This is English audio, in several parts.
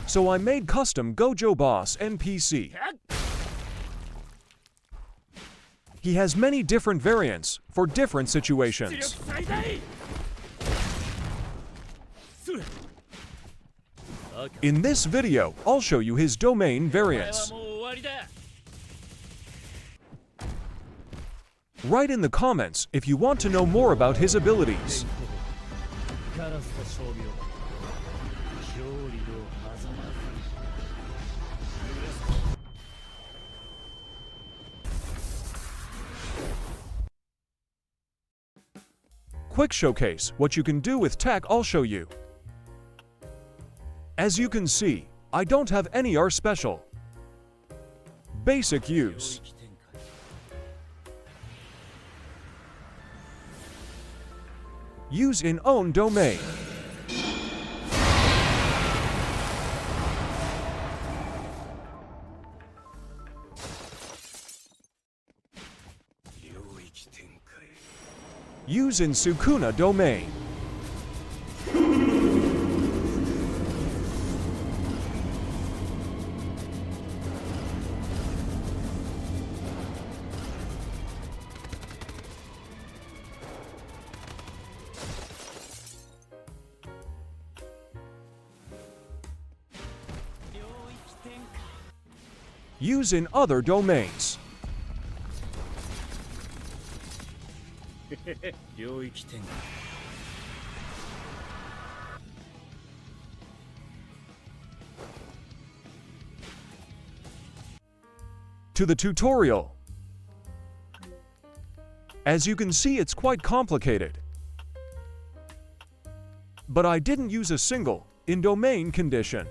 So I made custom Gojo Boss NPC. He has many different variants for different situations. In this video, I'll show you his domain variants. Write in the comments if you want to know more about his abilities. Quick showcase what you can do with tech. I'll show you. As you can see, I don't have any R special. Basic use. Use in own domain. Use in sukuna domain. Use in other domains. To the tutorial. As you can see, it's quite complicated. But I didn't use a single in domain condition.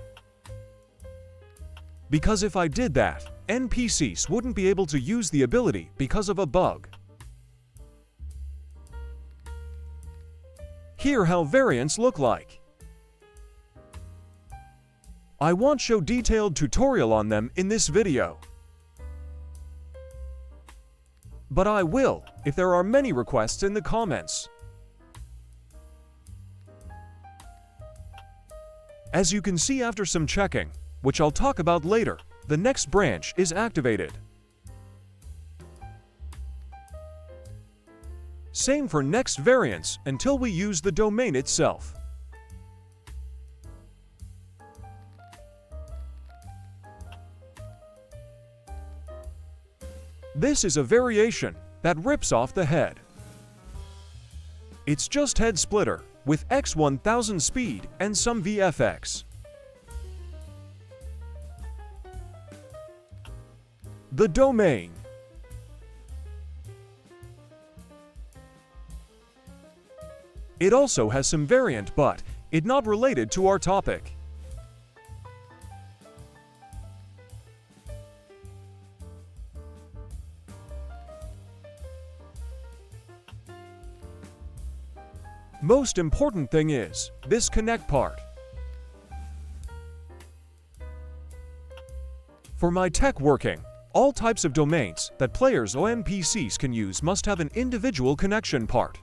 Because if I did that, NPCs wouldn't be able to use the ability because of a bug. Here how variants look like. I won't show detailed tutorial on them in this video. But I will if there are many requests in the comments. As you can see after some checking, which I'll talk about later, the next branch is activated. Same for next variants until we use the domain itself. This is a variation that rips off the head. It's just head splitter with X1000 speed and some VFX. The domain. It also has some variant, but it not related to our topic. Most important thing is this connect part. For my tech working, all types of domains that players or NPCs can use must have an individual connection part.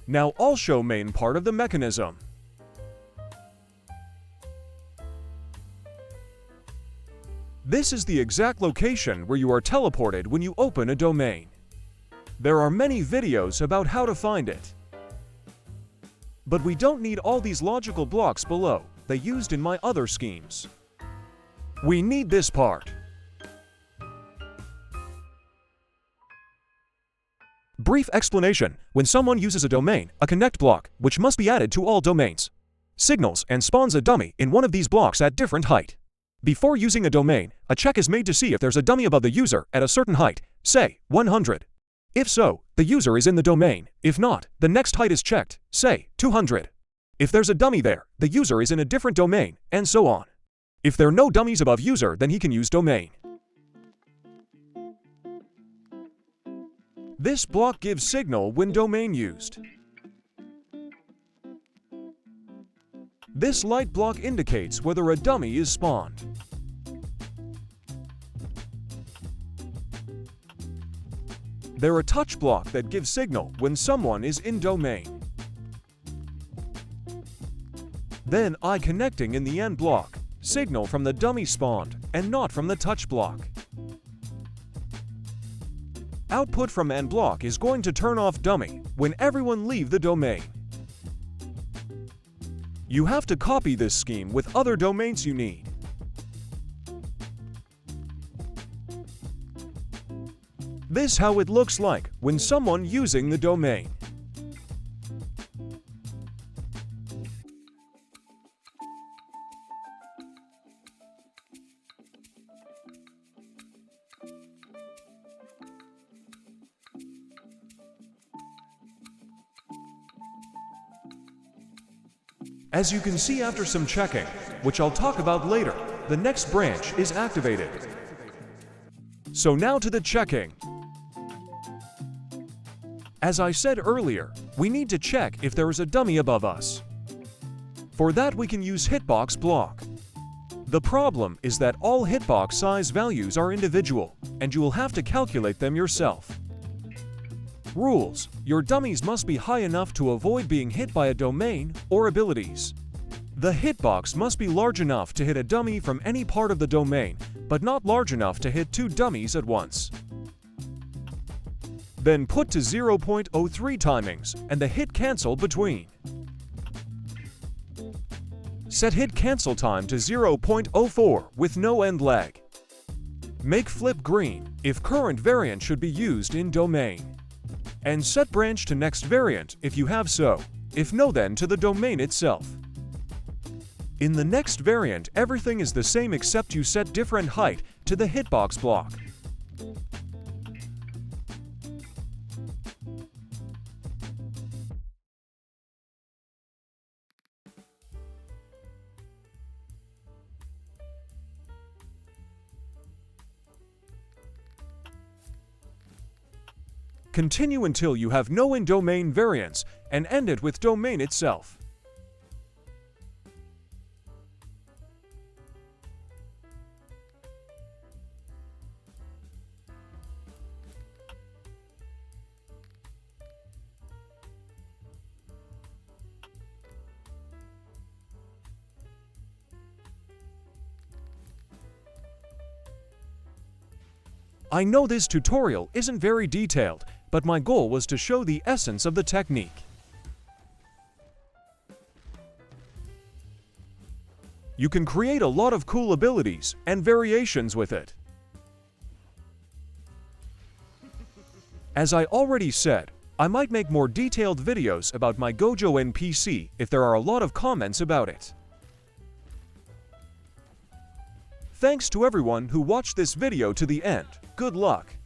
Now I'll show main part of the mechanism. This is the exact location where you are teleported when you open a domain. There are many videos about how to find it. But we don't need all these logical blocks below they used in my other schemes. We need this part. Brief explanation. When someone uses a domain, a connect block, which must be added to all domains, signals and spawns a dummy in one of these blocks at different height. Before using a domain, a check is made to see if there's a dummy above the user at a certain height, say 100. If so, the user is in the domain. If not, the next height is checked, say 200. If there's a dummy there, the user is in a different domain, and so on. If there are no dummies above user, then he can use domain. This block gives signal when domain used. This light block indicates whether a dummy is spawned. They're a touch block that gives signal when someone is in domain. Then eye connecting in the end block, signal from the dummy spawned and not from the touch block. Output from end block is going to turn off dummy when everyone leave the domain. You have to copy this scheme with other domains you need. This how it looks like when someone using the domain. As you can see after some checking, which I'll talk about later, the next branch is activated. So now to the checking. As I said earlier, we need to check if there is a dummy above us. For that we can use hitbox block. The problem is that all hitbox size values are individual, and you will have to calculate them yourself. Rules: your dummies must be high enough to avoid being hit by a domain or abilities. The hitbox must be large enough to hit a dummy from any part of the domain, but not large enough to hit two dummies at once. Then put to 0.03 timings and the hit cancel between. Set hit cancel time to 0.04 with no end lag. Make flip green if current variant should be used in domain. And set branch to next variant if you have so, if no then to the domain itself. In the next variant everything is the same except you set different height to the hitbox block. Continue until you have no in-domain variants and end it with domain itself. I know this tutorial isn't very detailed, but my goal was to show the essence of the technique. You can create a lot of cool abilities and variations with it. As I already said, I might make more detailed videos about my gojo NPC if there are a lot of comments about it. Thanks to everyone who watched this video to the end. Good luck!